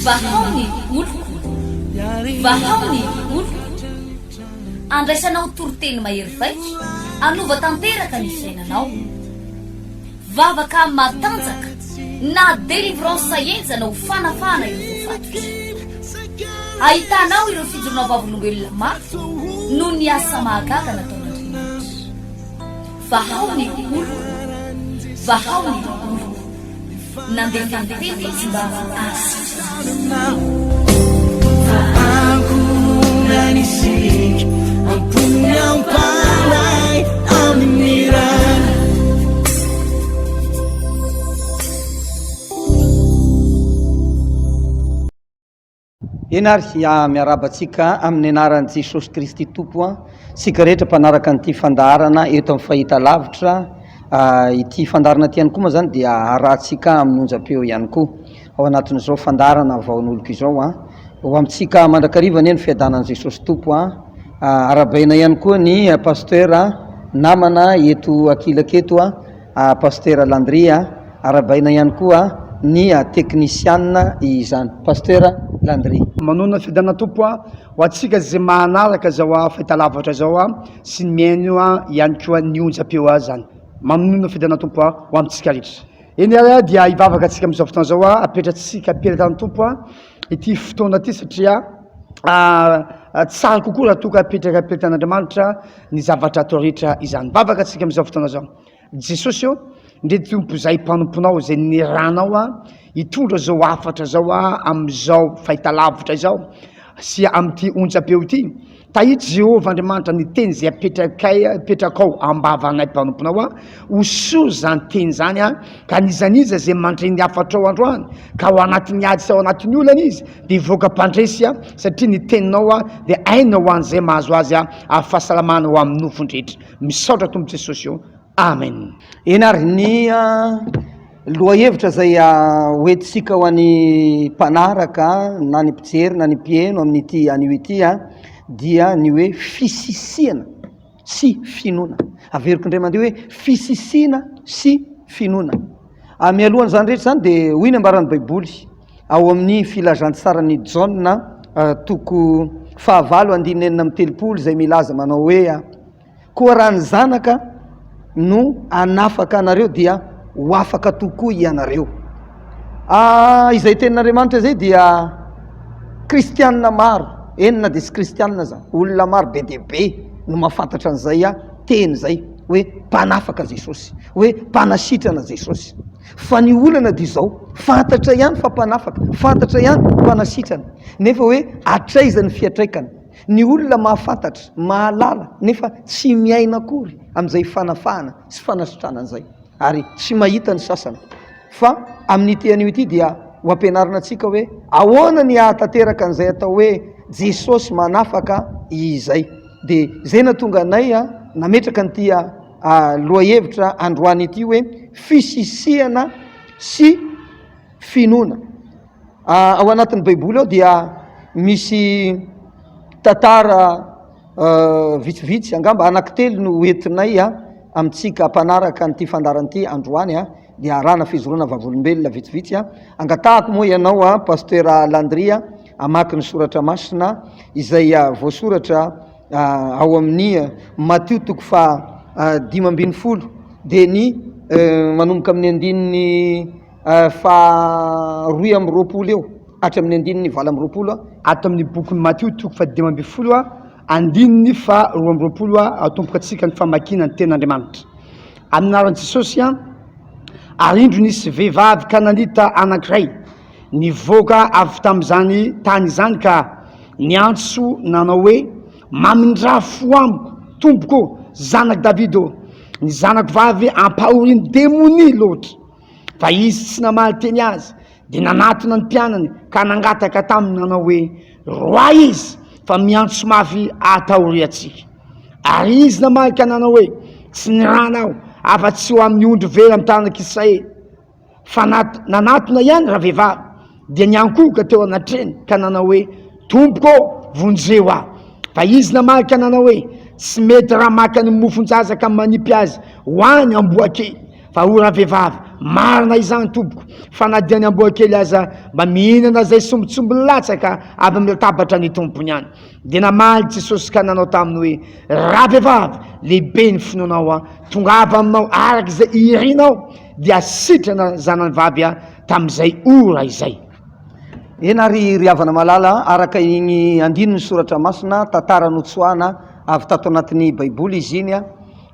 vahaony oloko vahaony oloko andraisanao toroteny mahery vaitra anova tanteraka ny fiainanao vavaka matanjaka na délivrance enjana ho fanafana ireo fatotra ahitanao ireo fijorona vavolombelona maro no ny asa mahagaga nataon'Andriamanitra vahaony oloko vahaony oloko nandeha tanteny izy mba Anisik ampunya palai aminirana enary miarabatsika amin'ny anaran'i Jesosy Kristy Tompo sika rehetra mpanaraka an'ity fandaharana eto amin'ny fahita lavitra ity fandaharana ity ihany koa moa zany dia arahantsika amin'ny onjam-peo ihany koa ao anatin'izao fandaharana vaon'oloko izao ho amintsika mandrakarivana eny fiadanan'i Jesosy Tompo arabaina ihany koa ny pasteur namana eto akilaketo pasteur Landria arabaina ihany koa ny teknisianina izany pasteur Landria manona fidana Tompo ho atsika zay manaraka zao fahitalavatra zao sy ny miaino ihany koa ny onjam-peo zany manona fidana Tompo ho amintsika rehetra eny ary dia hivavaka atsika amin'izao fotoana zao apetratsika aperatany Tompo ity fotoana ity satria tsara kokoa raha toka apetraka apetratan'Andriamanitra ny zavatra atao rehetra izany vavaka atsika amin'izao fotoana zao Jesosy io ndre Tompo zay mpanomponao zay niranao hitondra zao afatra zao amin'izao fahitalavitra izao sy amin'ity onjam-peo ity tahitsy Jehovah Andriamanitra ny teny zay apetrakao ambavanay mpanomponao hosoa zany teny zany ka nizaniza zay mandray ny afatra ao androany ka ao anatin'ny ady sy ao anatin'ny olana izy dia voaka mpandresy satria ny teninao dia aina ho an'izay mahazo azy fahasalamana ho amin'ny nofondrehetra misaotra Tompo Jesosy io amen eny ary ny lohahevitra zay hoentisika ho an'ny mpanaraka na ny mpijery na ny mpieno amin'ity anio ity dia ny hoe fisisiana sy finoana averiko indray mandeha hoe fisisiana sy finoana mialohany zany rehetra zany dia hoy ny ambaran'ny baiboly ao amin'ny filazantsarany Jaona toko 5:7 zay milaza manao hoe koa raha ny zanaka no anafaka anareo dia ho afaka tokoa ianareo izay tenin'Andriamanitra zay dia kristianina maro enina dia sy kristianina zany olona maro be dia be no mahafantatra an'izay teny zay hoe mpanafaka Jesosy hoe mpanasitrana Jesosy fa ny olana dia izao fantatra ihany fa mpanafaka fantatra ihany mpanasitrana nefa hoe atraizany fiatraikana ny olona mahafantatra mahalala nefa tsy miaina akory amin'izay fanafahana sy fanasitrana an'izay ary tsy mahita ny sasany fa amin'ity anio ity dia ho ampianarina antsika hoe ahoana ny ahatanteraka an'izay atao hoe Jesosy manafaka izay dia zay natonga anay nametraka n'ity lohahevitra androany ity hoe fisisiana sy finoana ao anatin'ny baiboly ao dia misy tantara vitsivitsy angamba anankitelo no entinay amintsika mpanaraka n'ity fandaran'ity androany dia arahana fizoroana vavolombelona vitsivitsy angatahako moa ianao pasteur Landria amaky ny soratra masina izay voasoratra ao amin'ny Matthieu toko 5:12 dia ny manomboka amin'ny andininy 2:20 eo hatra amin'ny andininy 4:20 ato amin'ny bokin'ny Matthieu toko 5:12 andininy 2:20 atomboka atsika ny famakina ny ten'Andriamanitra aminaran'i Jesosy arindro nisy vehivavy kananita anankiray nivoaka avy tamin'izany tany izany ka niantso nanao hoe mamindrafo amiko tompoko zanak Davido ny zanako vavy ampahoriny demoni loatra fa izy tsy namaly teny azy dia nanatona ny mpianany ka nangataka taminy nanao hoe roa izy fa miantso mafy atahory atsika ary izy namaly ka nanao hoe tsy niranao afa-tsy ho amin'ny ondro vera amin'ny tanak Israely fa nanatona ihany raha vehivavy dia niankoka teo anatreny ka nanao hoe tompoko vonjeo fa izy namaly ka nanao hoe tsy mety raha maka ny mofonjazaka manipy azy ho any amboakely fa ho raha vehivavy marina izany tompoko fa na dia ny amboa kely aza mba mihinana zay sombotsombony latsaka avy amin'ny latabatra ny tompony any. De namaly Jesosy ka nanao taminy hoe raha vehivavy lehibe ny finoanao a, tonga avy aminao araka izay irinao dia sitrana zanany vavy a tam'izay ora izay. Ena ry havana malala, araka igny andininy soratra masina tantara notsoahana avy tato anatin'ny baiboly izy iny a,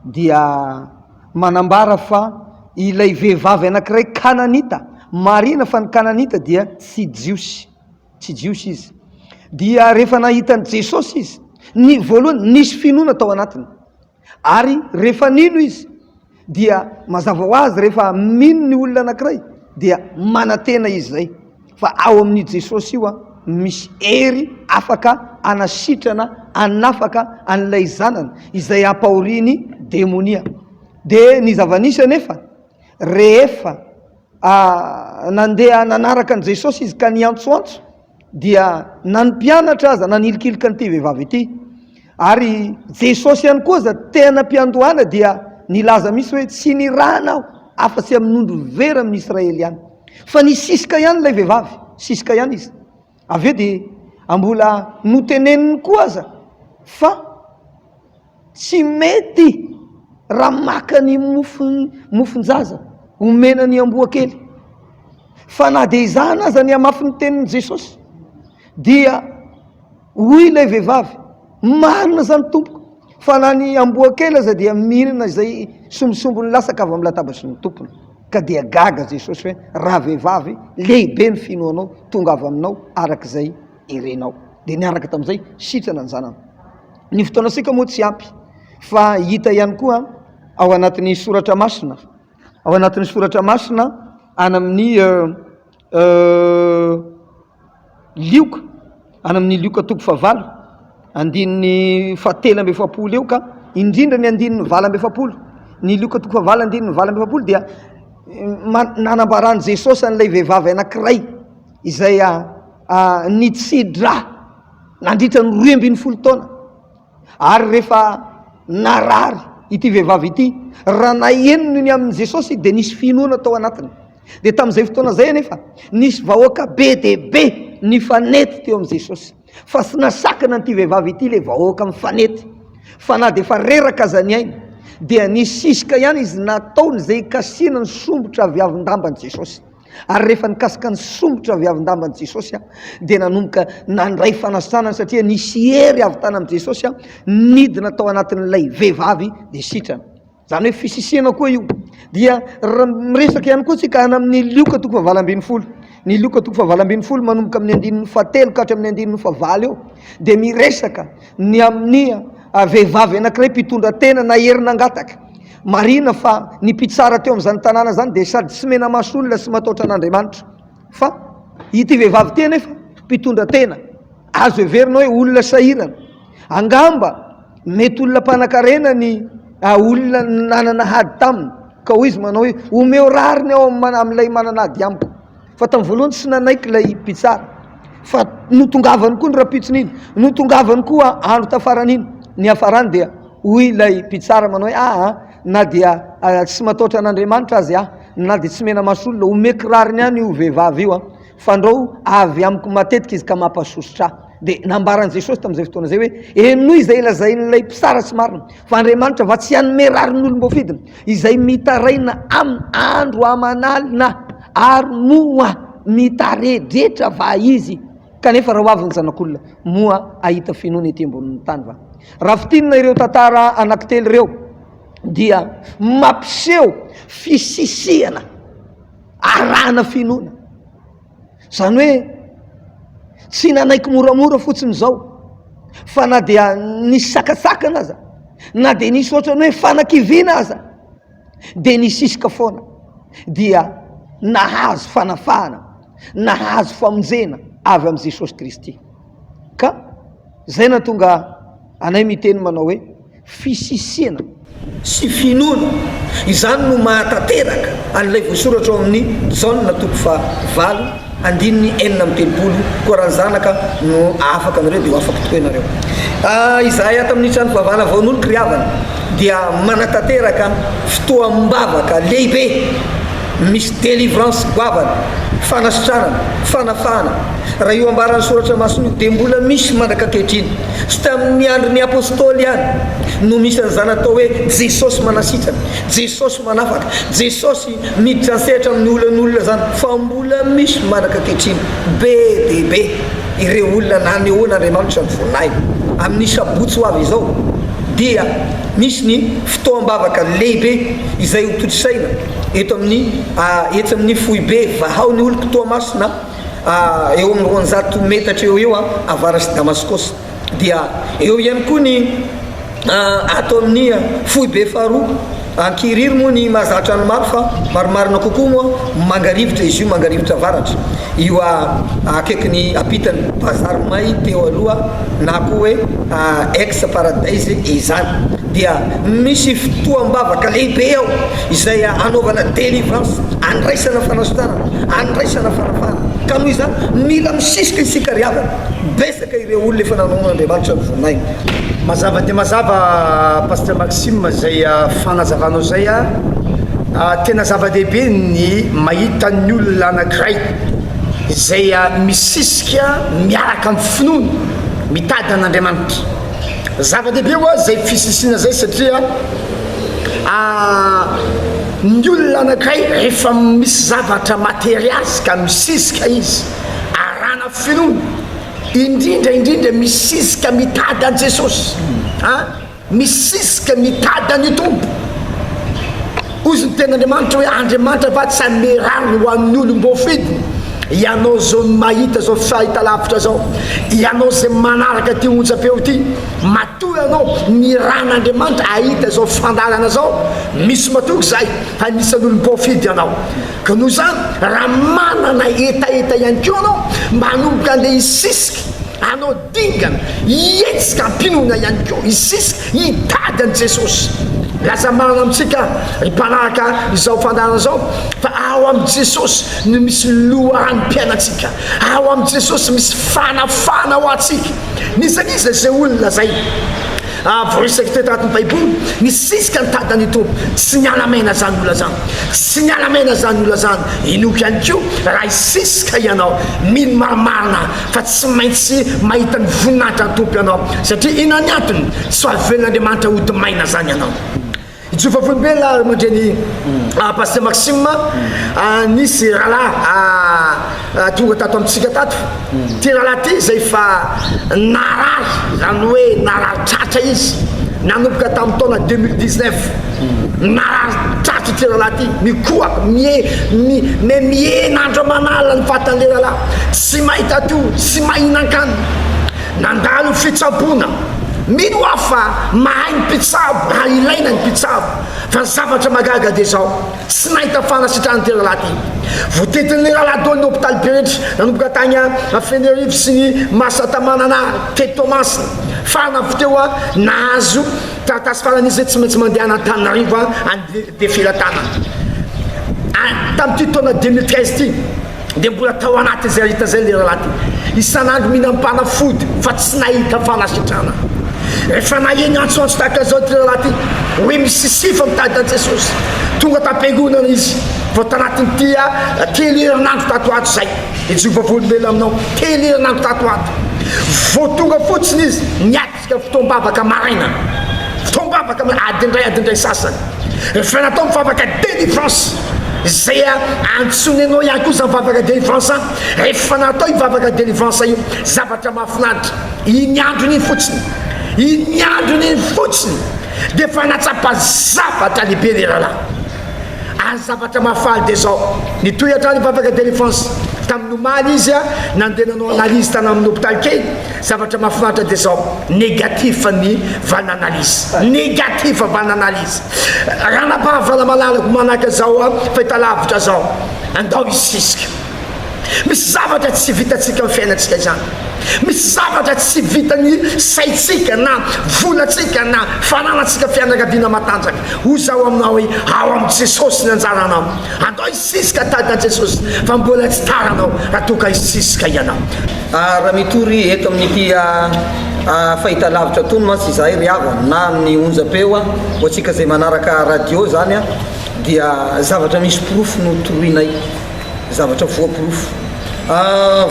dia manambara fa ilay vehivavy anankiray kananita, marina fa ny kananita dia tsy jiosy izy. Dia rehefa nahitany Jesosy izy, ny voalohany nisy finoana tao anatiny, ary rehefa nino izy dia mazava ho azy rehefa mino ny olona anankiray dia manantena izy zay fa ao amin'ny Jesosy io a misy hery afaka anasitrana anafaka an'ilay zanany izay ampahoriny demonia. De ny zava-nisy anefa rehefa nandeha nanaraka an Jesosy izy ka niantsoantso dia nanompianatra aza nanilikilika an'ity vehivavy ity, ary Jesosy ihany koa za tena mpiandohana dia nilaza misy hoe tsy niranao afa-tsy amin'ondro vera amin'ny Israely ihany, fa nisisika ihany ilay vehivavy, sisika ihany izy. Aveo de mbola noteneniny koa aza fa tsy mety raha maka ny mofon-jaza omena ny amboa kely, fa na de izany aza ny amafy ny tenin'i Jesosy dia hoy ilay vehivavy marina zany tompoko, fa na ny amboa kely aza dia mihinana izay sombosombony lasaka avy amin'ny latabatry ny tompony. Ka dia gaga Jesosy hoe raha vehivavy lehibe ny finoanao tonga avy aminao arak'izay irenao. De niaraka tam'izay sitrana ny zanany. Ny fotoanasika moa tsy ampy fa hita ihany koa ao anatin'ny soratra masina, ao anatin'ny soratra masina any amin'ny lioka, any amin'ny lioka toko favalo andininy fatelo amby efapolo eo ka indrindra ny andininy valo amby efapolo, ny lioka toko favalo andininy valo amby efapolo dia nanambarany Jesosy an'ilay vehivavy anankiray izay nitsidra nandritra ny 12 taona, ary rehefa narary ity vehivavy ity raha nahenony ny amin'ny Jesosy de nisy finoana tao anatiny. De tam'izay fotoana zay anefa nisy vahoaka be de be nifanety teo amin'ny Jesosy, fa sy nasakana an'ity vehivavy ity le vahoaka mifanety, fa na de fa reraka aza ny ainy dia nisisika ihany izy nataony zay kasina ny sombotra avy avin-dambany Jesosy. Ary rehefa nikasika ny sombotra avy avin-dambany Jesosy de nanomboka nandray fanasanana satria nisy hery avy tany amin'ny Jesosy nidina tao anatin'ilay vehivavy de sitrana. Zany hoe fisisiana koa io. Dia miresaka ihany koa tsika any amin'ny lioka toko faha 20, ny lioka toko faha 20 manomboka amin'ny andininy fahatelo ka hatramy andininy fahavalo eo, de miresaka ny amin'ny vehivavy anankiray mpitondra tena na herinangataka. Marina fa ny mpitsara teo amin'izany tanàna zany de sady tsy mena maso olona sy mataotra an'Andriamanitra, fa ity vehivavy ty nefa mpitondra tena, azo heverina hoe olona sahirana, angamba mety olona mpanan-karena ny olona nanana hady taminy, ka hoy izy manao hoe omeo rariny ao amin'ilay mananady amiko, fa tamin'ny voalohany tsy nanaiky ilay mpitsara, fa notongavany koa ny rapitsiny iny, notongavany koa andro tafaran'iny, ny hafarany dia hoy ilay mpitsara manao hoe na dia tsy mataotra an'Andriamanitra azy na dia tsy mena maso olona omeko rariny ihany io vehivavy io fa andreo avy amiko matetika izy ka mampasosotra. De nambaran Jesosy tam'izay fotoana zay hoe enoy izay lazain'ilay mpitsara tsy marina fa Andriamanitra va tsy hanome rarin'olombofidina izay mitaraina amin'ny andro amanalina ary moa mitaredretra va izy, kanefa raha hoavy ny zanak'olona moa ahita finoana ety ambonin'ny tany va. Raha fitinina ireo tantara anankitelo ireo dia mampiseho fisisiana arahana finoana, zany hoe tsy nanaiky moramora fotsiny zao, fa na dia nisy sakasakana aza, na dia nisy ohatrany hoe fanakiviana aza, de nisisika foana dia nahazo fanafahana, nahazo famonjena avy amin'ny Jesosy Kristy. Ka zay na tonga anay miteny manao hoe fisisiana sy finoana izany no mahatateraka an'ilay voasoratra ao amin'ny Jaona toko fahavalo andininy 4:30 koa raha ny zanaka no afaka anareo dia ho afaka tokoa ianareo. Izahay ato amin'ny trano fahavana vaon'olo kriavana dia manatateraka fotoam-bavaka lehibe misy délivrance goavana, fanasitrarana, fanafana. Raha io ambarany soratra masony dia mbola misy manaka ankehitriny. Sy tamin'ny andron'ny apôstôly ihany no misy an'izany atao hoe Jesosy manasitrana, Jesosy manafaka, Jesosy miditra ansehatra amin'ny olon'olona zany. Fa mbola misy manaka ankehitriny be dia be ireo olona nanehoana Andriamanitra ny vonainy. Amin'ny sabotsy ho avy izao dia misy ny fotoam-bavaka lehibe izay ho totrisaina eto amin'ny foibe vahao ny olo Toamasina eo amin'ny 900 metatra eo avara sy Damaskosy. Dia eo ihany koa ny ato amin'ny foibe faharoa ankiriry moa ny mahazatra ny maro fa maromarina kokoa moa mangarivitra izy io, mangarivitra varatra io akaiky ny apitany bazary may teo aloha na koa hoe ex paradise izany. Dia misy fotoam-bavaka lehibe ao izay anaovana délivrance, andraisana fanasitana, andraisana fanafana. Ka noho izany mila misisika isika riavana, besaka ireo olona efa nanaon'Andriamanitra ny vonainy. Mazava dia mazava pasteur Maxime zay fanazavanao zay tena zava-dehibe ny mahita ny olona anankiray zay misisika miaraka amin'ny finoana mitady an'Andriamanitra. Zava-dehibe oa zay fisisiana zay satria ny olona anankiray rehefa misy zavatra materiazika misisika izy arana finoana, indrindra misisika mitady an Jesosy, misisika mitady an Tompo. Ozy ny ten'Andriamanitra hoe Andriamanitra va tsy hanome rano ho an'ny olom-bofidiny. Ianao zao mahita zao fahitalavitra zao, ianao zay manaraka ty onjam-peo ty, matoy anao ny ran'Andriamanitra ahita zao fandalana zao, misy matoky zay fa misy an'olom-bofidy ianao. Ka noho zany raha manana etaeta ihany koa anao manomboka andeha hisisika, anao dingana ietsika ampinoana ihany koa, hisisika hitady an Jesosy. Lasa marina amintsika mpanaraka izao fandalana zao fa ao amin'ny Jesosy no misy loharam-piainatsika, ao amin'ny Jesosy misy fanafana ho atsika. Nisaniza zay olona zay voaisaka tetatiny baiboly misisika nitady ny Tompo, tsy nialamena zany olona zany, tsy nialamena zany olona zany. Inoky ihany koa raha hisisika ianao mino marimarina fa tsy maintsy mahita ny voninahitra ny Tompo ianao, satria ina ny antony tsy avelon'Andriamanitra hody maina zany ianao. Itsofa volombela mandreny pasteur Maxime nisy rahalahy tonga tato amintsika tato. Ty rahalahy ty zay fa narary, zany hoe narary tratra izy nanomboka tamin'ny taona 2019. Narary tratra ty rahalahy ty, mikoa mienandro manala ny vatan'le rahalahy, tsy mahita to, tsy mahinan-kany, nandalo fitsabona. Mino afa mahay ny mpitsabo, raha ilaina ny mpitsabo, fa ny zavatra magaga dia zao tsy nahita fanasitrahany ty rahalahy ty. Voatetin'le rahalahy doa ny hôpitaly be rehetra nanomboka tany Fenerive sy ny Masatamanana teto Toamasina. Farana avy teo nahazo taratasy farany izy tsy maintsy mandeha an'Antananarivo andefilatana. Tamin'ity taona 2013 ty dia mbola tao anaty zay hita zay le rahalahy ty, isan'andro mihinam-panafody fa tsy nahita fanasitrahana. Rehefa naheny antsoantso tahaka zao ty rahalahy ty hoe misisifa mitady an Jesosy, tonga tam-piangonana izy vao tanatin'ity telo herinandro tatoato zay. Ijova volom-bela aminao, telo herinandro tatoato vao tonga fotsiny izy niatrika fotoam-bavaka maraina, fotoam-bavaka adindray sasany. Rehefa natao mivavaka délivrance zay antsony anao ihany koa zany mivavaka délivrance. Rehefa natao ivavaka délivrance io zavatra mahafinaritra, iny androny iny fotsiny, iny androny iny fotsiny dia fa natsapa zavatra lehibe le rahalahy. Any zavatra mahafaly dia zao nitoy hatrany ivavaka délivrance tamin'ny omaly izy nandeha nanao analyse tany amin'ny hôpitaly kely. Zavatra mahafinaritra dia zao négatif ny valin'analyse, négatif valin'analyse. Raha napahavala malalako manaka zao fahitalavitra zao andao hisisika. Misy zavatra tsy vitatsika amin'ny fiainatsika izany, misy zavatra tsy vitany saitsika na volatsika na fananatsika fianakaviana matanjaka. Ho zao aminao hoe ao amin'ny Jesosy ny anjaranao, andao hisisika tady an Jesosy fa mbola tsy tara anao raha toka hisisika ianao. Raha mitory eto amin'ity fahitalavitra tony mantsy izahay ry havana na amin'ny onjam-peo ho antsika zay manaraka radio zany dia zavatra misy pirofo no toroinay, zavatra voapirofo.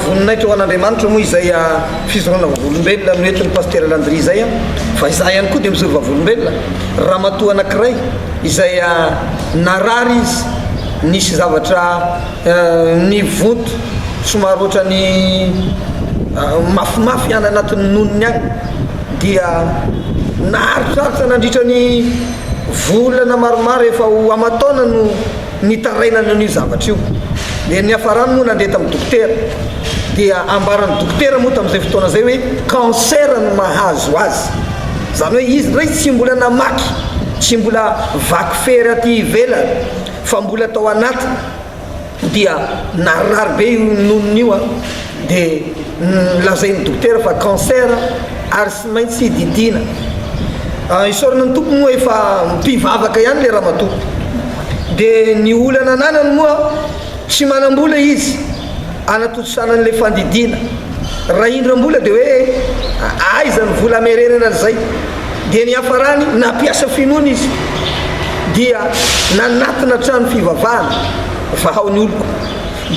Voninahitra ho an'Andriamanitra moa izay fizorana vavolombelona noentiny paster Landry zay fa iza ihany koa dia mizoro vavolombelona. Raha matoa anankiray izay narary izy, nisy zavatra ny vonto somary ohatrany mafimafy any anatin'ny nonony agny, dia naharitraritra nandritra ny volana maromaro efa ho amataona no nitarainany an'io zavatra io. Dia ny hafarany moa nandeha tamin'ny dokotera, dia ambaran'ny dokotera moa tamin'izay fotoana zay hoe cancer no mahazo azy, zany hoe izy ndray tsy mbola namaky, tsy mbola vaky fery aty ivelany fa mbola tao anaty. Dia narary be io nonon'io dia lazain'ny dokotera fa cancer ary sy maintsy didina. Isorana ny tompo moa efa mpivavaka ihany le raha matoa, dia ny olana ananany moa tsy manam-bola izy anatotsanan'le fandidina. Raha indram-bola dia hoe aiza ny vola amerenana zay. Dia ny hafarany nampiasa finoana izy, dia nanatina trano fivavahana vahaony oloko,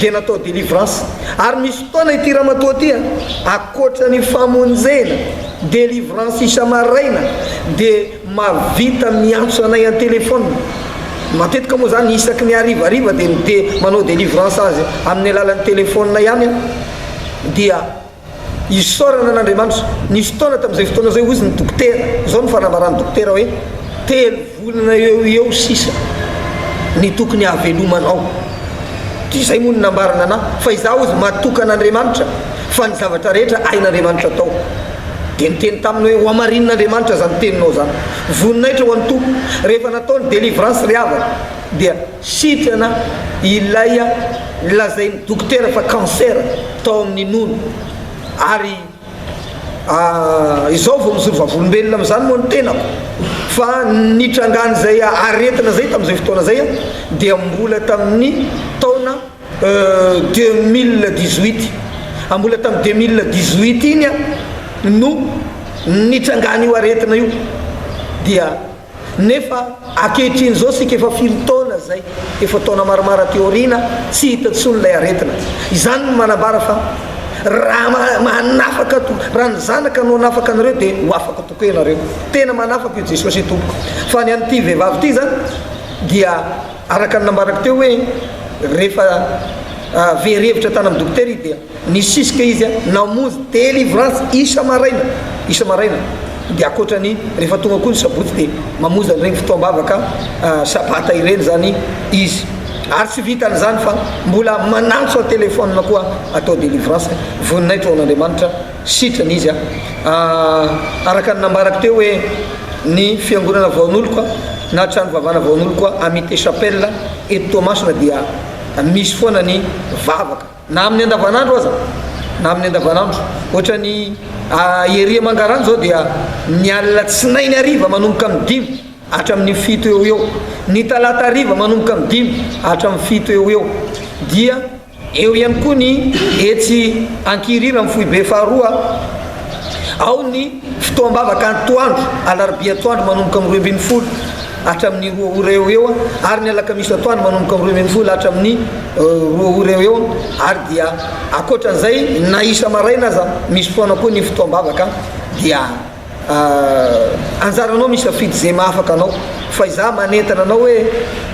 dia natao délivrance. Ary misy fotoana ity ramatoa ty akoatra ny famonjena délivrance isa-maraina dia mavita miantso anay an telefôna. Matetika moa zany isaky ny harivariva dia manao délivrance azy amin'ny alalan'ny telefôna ihany. Dia isorana an'Andriamanitra. Nisy fotoana tamin'izay fotoana zay ozy ny dokotera, zao ny fanambarany dokotera hoe 3 volana eo sisa ny tokony havelomanao. Dia izay moa ny nambarana anahy fa izaho ozy matokan'Andriamanitra fa ny zavatra rehetra ain'Andriamanitra atao. Dia niteny taminy hoe ho amarin'Andriamanitra zany teninao zany. Voninahitra ho an'ny tompo rehefa natao ny délivrance riavana dia sitrana ilay lazain'ny dokotera fa cancer tao amin'ny nono. Ary izao vao mizoro vavolombelona am'izany moa ny tenako fa nitrangany zay aretina zay tamin'izay fotoana zay dia mbola tamin'ny taona 2018, mbola tamin'ny 2018 iny no nitrangany io aretina io. Dia nefa akehitriny zao sika efa 5 taona zay, efa taona maromaro aty aorina tsy hitantsony lay aretina. Izany no manambara fa raha manafaka raha ny zanaka no anafaka anareo dia ho afaka tokoa ianareo. Tena manafaka io Jesosy tompoko. Fa ny an'ity vehivavy ity zany dia araka ny nambarako teo hoe rehefa verevitra tany amin'ny dokotera izy dia nisisika izy namonjy délivrance isa-maraina dia akoatrany rehefa tonga koa ny sabotsy dia mamonjy an'ireny fotoam-bavaka sabata ireny zany izy. Ary tsy vitan'izany fa mbola manantso telefôna koa atao délivrance. Voninahitra ho an'Andriamanitra sitrany izy araka ny nambarako teo hoe ny fiangonana vaon'olo koa na trano vavana vaon'olo koa amité chapelle eto Toamasina dia misy foana ny vavaka na amin'ny andavanandro aza, na amin'ny andavanandro. Ohatrany Eria Mangarano zao dia ny alatsinainy hariva manomboka amin'ny 5 hatramin'ny 7 eo, ny talata hariva manomboka amin'ny 5 hatramin'ny 7 eo. Dia eo ihany koa ny etsy Ankirira amin'ny Foibe faharoa, ao ny fotoam-bavaka antoandro alarobia atoandro manomboka amin'ny 12 hatramin'ny 2 ora eo, ary ny alakamisy atoandro manomboka amin'ny 12 hatramin'ny 2 ora eo. Ary dia akoatran'izay na isa-maraina aza misy foana koa ny fotoam-bavaka dia anjaranao misafidy zay mahafaka anao. Fa izaho manentana anao hoe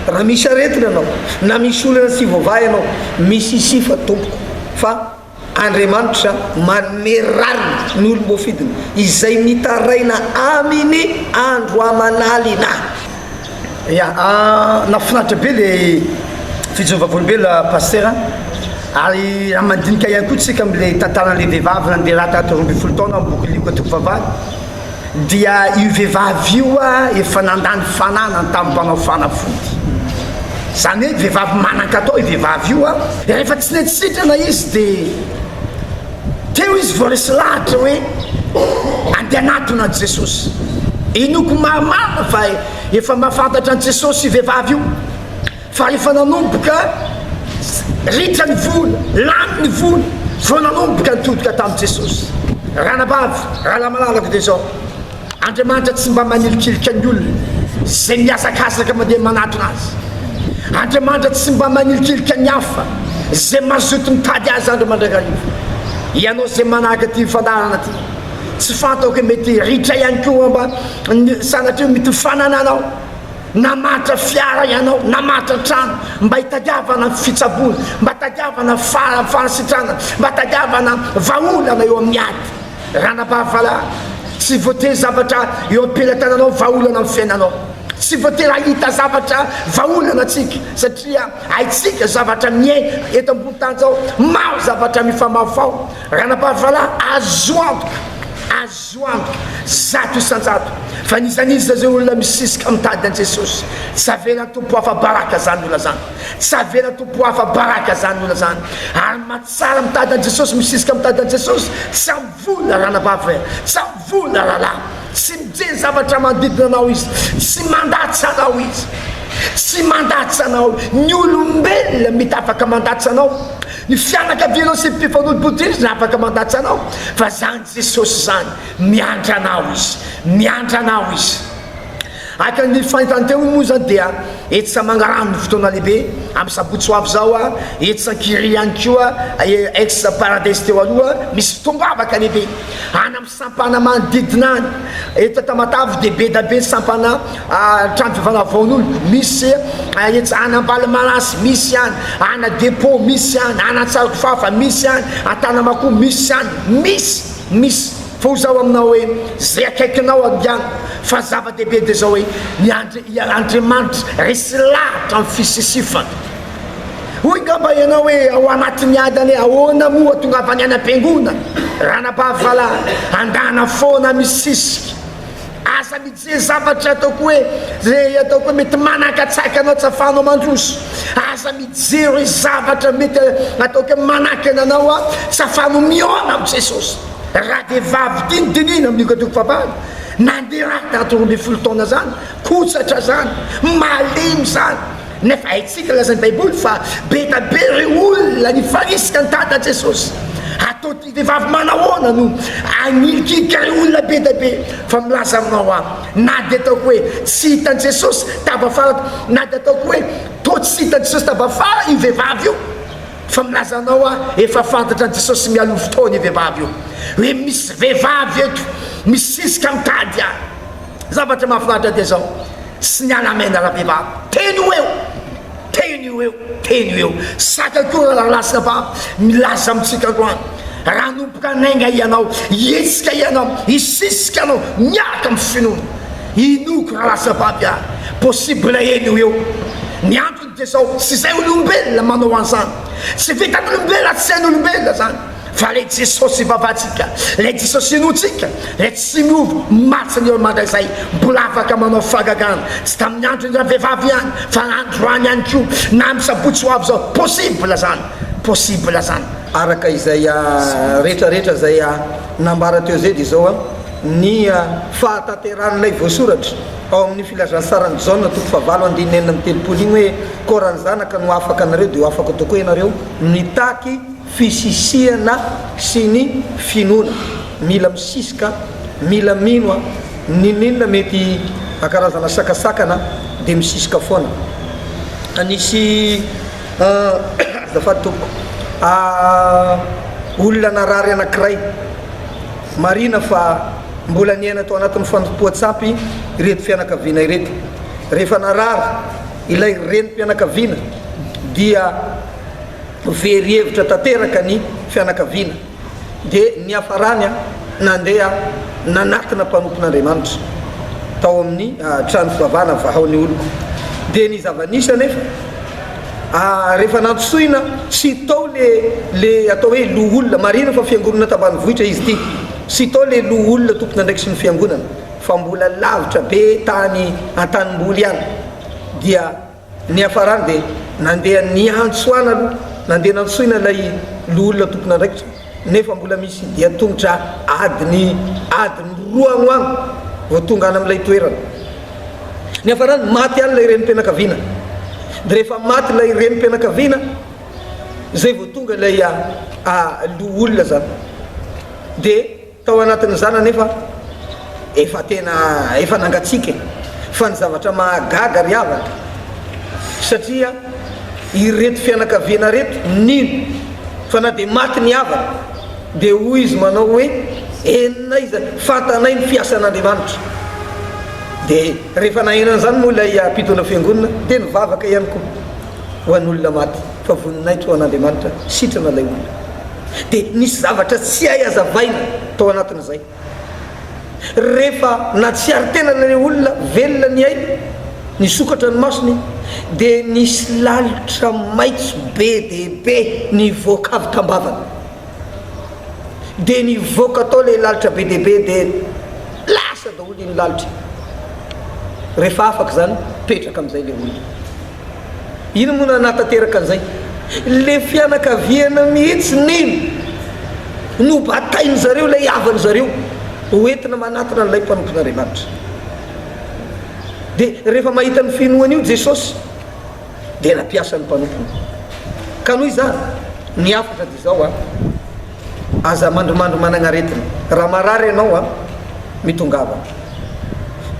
raha misy aretina anao na misy olana sy voavahy anao misy isifa tompoko fa Andriamanitra manome rariny ny olom-boafidiny izay mitaraina amin'ny andro amanalina. Nafinaritra be le fijoro vavolombelona paster, ary amandinika ihany koa tsika am'le tantaran'le vehivavy nandeha raha tato 12 taona boky liko atoko vavahady. Dia io vehivavy io efa nandany fanana tamin'ny mpanao fanafody. Zany hoe vehivavy manan-katao io vehivavy io rehefa tsy netsisitrana izy dia teo izy voaresy lahatra hoe andeha anatona an Jesosy. Inoko maromaro fa efa mahafantatra an Jesosy io vehivavy io, fa rehefa nanomboka ritra ny vola, lamy ny vola, vao nanomboka nitodika tamin'i Jesosy. Ranabavy, raha malalaka dia zao, Andriamanitra tsy mba manilikilika ny olona zay miazakazaka mandeha manatona azy. Andriamanitra tsy mba manilikilika ny hafa zay mazoto mitady azy andriamandrakarivo. Ianao zay manahaka ty fandarana ty tsy fantako hoe mety ritra ihany koa mba sanatria mety mifanananao, namatra fiara ianao, namatra trano, mba hitadiavana fitsaboana, mba tadiavana farasitrana, mba tadiavana vaolana eo amin'ny ady. Ranabavalahy, tsy voatery zavatra eo am-pelatananao vaolana amin'ny fiainanao, tsy voatery ahita zavatra vaolana atsika, satria haitsika zavatra miaina eto ambony tany zao, maro zavatra mifamafao. Ranabavalahy, azo antoka zato isanjato fa nizaniza zay olona misisika mitady an Jesosy, tsy avela tompo hafa baraka zany olona zany, tsy avela tompo hafa baraka zany olona zany. Ary matsara mitady an Jesosy, misisika mitady an Jesosy, tsy amivola ranabavy, tsy amivola ralahy, tsy mijery zavatra manodidina anao izy, tsy mandatsy anao izy, tsy mandatsy anao. Ny olombelona mety afaka mandatsy anao, ny fianakavianao sy mpifanolo-boditra afaka mandatsy anao, fa zany Jesosy zany miandra anao izy, miandra anao izy. Aka ny fahitany teo moa zany dia etsa mangarano ny fotoana lehibe amin'ny sabotsy ho avy zao a, etsan-kiry ihany koa ex paradise teo aloha misy fotoam-bavaka lehibe any amin'ny sampana manodidina any. Eto Tamatavy de be da be sampana trano fivavahana vaon'olo misy, etsa any Ambalimanasy misy any, ana dépôt misy any, ana Antsarokifafa misy any, Antanamako misy any, misy fa ho zao aminao hoe zay akaikinao adiany fa zava-dehibe de zao hoe Andriamanitra resy lahatra amin'ny fisisifana. Hoy ngamba ianao hoe ao anatin'ny adany ahoana moa tonga avy any am-piangona? Ranabavalahy, andana foana misisika, asa mijery zavatra ataoko hoe zay ataoko hoe mety manakatsaka anao tsy afahanao mandroso, asa mijery zavatra mety ataoko hoe manakana anao a tsy afahanao miona amin'ny Jesosy. Raha de vavy dinidinina amin'io toko fapana nandeha raha tato 12 taona zany, kotsatra zany, malemy zany, nefa haitsika lazany baiboly fa be da be re olona nifarisika nitady an Jesosy. Atao ty vehivavy manahoana no anilikilika re olona be da be, fa milaza aminao a na de ataoko hoe tsy hitan Jesosy tabafara, na de ataoko hoe to tsy hitan Jesosy tabafara io vehivavy io, fa milaza anao a efa fantatra an Jesosy mialo fotoana io vehivavy io, hoe misy vehivavy eto misisika mitady a. Zavatra mahafinaritra de zao, sy nialamena raha vehivavy, teny eo saka koa raha lasina fa milaza amitsika androany. Raha nompoka nainga ianao, iesika ianao, isisika anao miaraka amin'ny finoana, inoko raha lasina vavy a possible eny eo. Ny antony de zao, tsy zay olombelona manao an'izany, tsy vitan'olombelona, tsy hain'olombelona zany, fa le Jesosy vavatsika, le Jesosy inotsika, le tsy miovy matsiny eo mandray zay mbola afaka manao fagagana, tsy tamin'ny andro ny raha vehivavy ihany fa androany ihany koa, na amin'ny sabotsy ho avy zao, possible zany. Araka izay rehetrarehetra zay nambara teo zay de zao ny fahatanteran'ilay voasoratra ao amin'ny filazana sarany jaune toko 7:9-telopolo igny hoe koa ny zanaka no afaka anareo de ho afaka toko ianareo mitaky fisisiana sy ny finoana, mila misisika, mila mino ninina mety akarazana sakasakana de misisika foana. Anisy zafady toko olona narary anankiray marina fa mbola niaina tao anatin'ny fandopoan-tsampy ireto fianakaviana ireto. Rehefa narary ilay renim-pianakaviana dia very hevitra tanteraka ny fianakaviana de ny hafarany nandeha nanatina mpanompon'Andriamanitra tao amin'ny trano fivavahana vahaon'ny olona. De ny zava-nisy nefa rehefa nantosoina tsy tao le atao hoe lo olona marina fa fiangonana tambanivohitra izy ty, tsy tao le lo olona tompona ndraiky sy ny fiangonana fa mbola lavitra be tany an-tanimboly any. Dia ny hafarany de nandeha niantsoana aloha, nandeha nantsoina lay lo olona tompona ndraikitra, nefa mbola misy dia tongotra adiny roa agny vao tonga any amin'ilay toerana. Ny hafarany maty any lay renim-pianakaviana, de rehefa maty lay renim-pianakaviana zay vao tonga lay lo olona zany. De tao anatin'ny zana nefa efa nangatsika fa ny zavatra mahagaga ry havana, satria ireto fianakaviana reto nino fa na de maty ny havana de hoy izy manao hoe enina izy fantanay ny fiasan'Andriamanitra. De rehefa nahenan'izany moa ilay ampitona fiangonana de nivavaka ihany koa ho an'olona maty fa voninaitra ho an'Andriamanitra sitrana ilay olona. De nisy zavatra tsy hay azavaina tao anatin'izay. Rehefa na tsy ary tena ilay olona velona ny hay ny sokatra ny masony de nisy lalitra maitso be dehibe nivoaka avy tambavana. De nivoaka tao le lalitra be dehibe de lasa daholo iny lalitra. Rehefa afaka zany petraka am'izay le olona. Ino moa nanatanteraka an'izay? Le fianakaviana mihitsy nino no batainy zareo lay havany zareo hoentina manatona n'ilay mpanompon'Andriamanitra. De rehefa mahita ny finoany io Jesosy de nampiasa ny mpanompony ka noho izany ny afatra de zao aza mandromandro managnaretina. Raha marary ianao mitongava.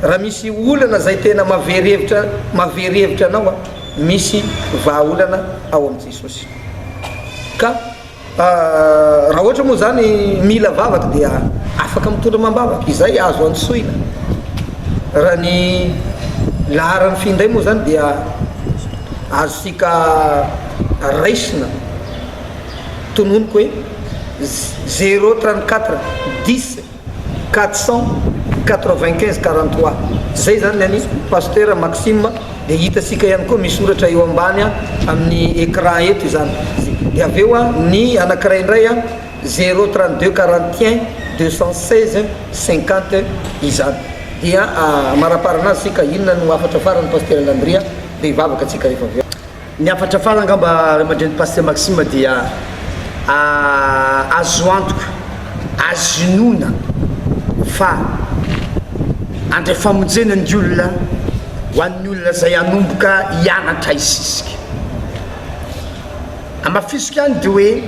Raha misy olana zay tena mavery hevitra anao misy vahaolana ao am' Jesosy. Ka raha ohatra moa zany mila vavaka dia afaka mitondra mambavaka izay azo antsoina. Raha ny laharany findray moa zany dia azosika raisina tononiko hoe 034 10 495 43 zay zany any pasteur Maxime. De hitasika ihany koa misoratra eo ambany amin'ny écran eto izany. De aveo ny anankiray indray 032 41 216 50 izany. Dia maraparanazy sika inona no afatra farany pasteur Landria de hivavaka atsika rehefa aveo. Ny afatra farany angamba remadreny pasteur Maxime dia azo antoka azonona fa andre famonjena ny olona ho an'ny olona zay anomboka hianatra isisika. Amafisika any de hoe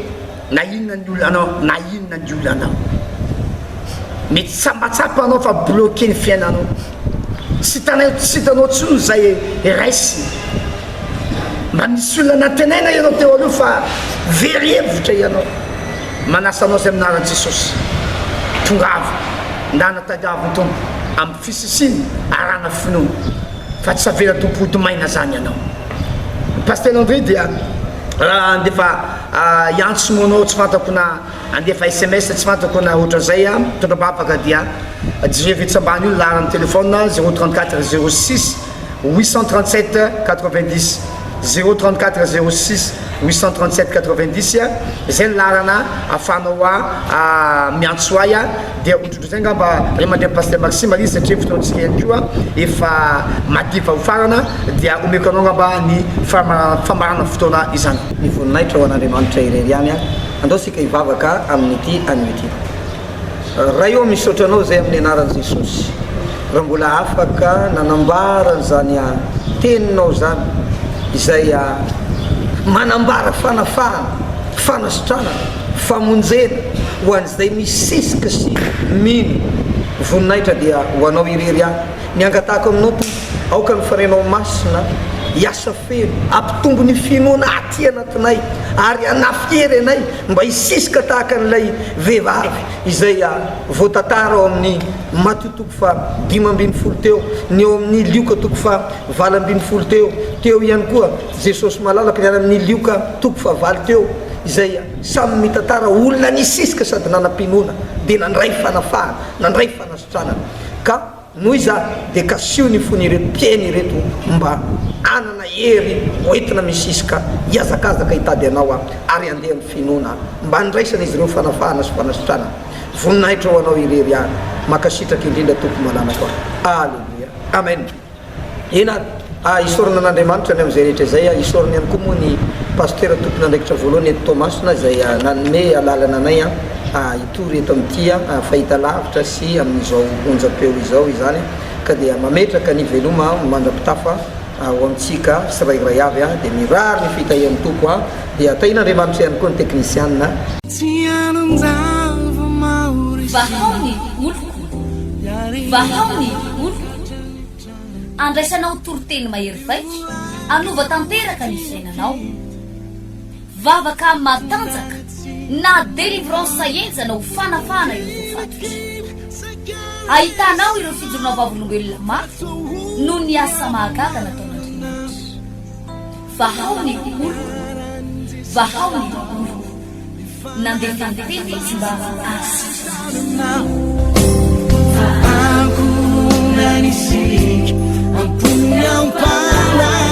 na inona ny olona anao na inona ny olona anao mety sambatsapa anao fa bloqué ny fiainanao sy hitanao tsony zay raisy mba misy olona natenaina ianao teo aloha fa very hevitra ianao manasa anao zay aminaran'i Jesosy tongava ndanatagavo tompo amin'ny fisisiny arana finoana fa tsy savela tompoto maina zany ianao. Pasteur André dia raha andefa iantso monao tsy fantako na andefa SMS tsy fantako na ohatran'izay mitondra bavaka dia jerevetsy ambany io laharany telefôna 034 06 837 90 034 06 837 90 zay ny laharana ahafahanao miantso ahy dia otrotro zay ngamba ray mandray pasteur Maxime izy satria fotoantsika ihany koa efa madiva ho farana dia omeko anao ngamba ny famarana fotoana izany. Ny voninahitra ho an'Andriamanitra irery ihany andao sika hivavaka amin'ity an'ity. Raha eo misotranao zay amin'ny anaran'i Jesosy raha mbola afaka nanambarany zany teninao zany izay manambara fanafahana fanasitrana famonjena ho an'izay misisika sy mino voninahitra dia ho anao irery ihany. Ny angatahako aminao to aoka ny farenao masina hiasa feno ampitombo ny finoana aty anatinay ary anafiery anay mba hisisika tahaka n'ilay vehivavy izay voatatara ao amin'ny matotoko fa 5 teo ny eo amin'ny lioka toko fa 7 teo ihany koa Jesosy malalaka ny any amin'ny lioka toko fa 8 teo izay samy mitantara olona nisisika sady nanam-pinoana de nandray fanafahana nandray fanasitranana. Ka noho iza de kasio ny fony ireto mpiainy ireto mba anana hery hoentina misisika hiazakazaka hitady anao ary andeha amin'ny finoana mba andraisana izy ireo fanafahana sy fanasitrana. Voninahitra ho anao irery any makasitraka indrindra tompo malalaka. Alleluia, amen. Ena isorana an'Andriamanitra ny am'izay rehetra zay isorany ihany koa moa ny pasteur tompony andraikitra voalohany eto Tomasina zay nanome alalana anay itory eto amin'ity fahita lavitra sy amin'izao onjam-peo izao izany ka dia mametraka ny veloma mandrapitafa ho amintsika sirairay avy de mirary ny fitahian'ny tompo dia atain'Andriamanitra ihany koa ny teknisianina vahaony oloko vahaony oloko andraisanao toroteny mahery vaitso anova tanteraka ny fiainanao, vavaka matanjaka na delivrance enjana ho fanafana ireo fatotra. Ahitanao ireo fijorona vavolombelona mafy no ny asa mahagaga nataon'Andriamanitra. Vahao ny olo, vahao ny olo, nandeha tantety izy mba asitra. Aku nanisik, ampunnya pandai.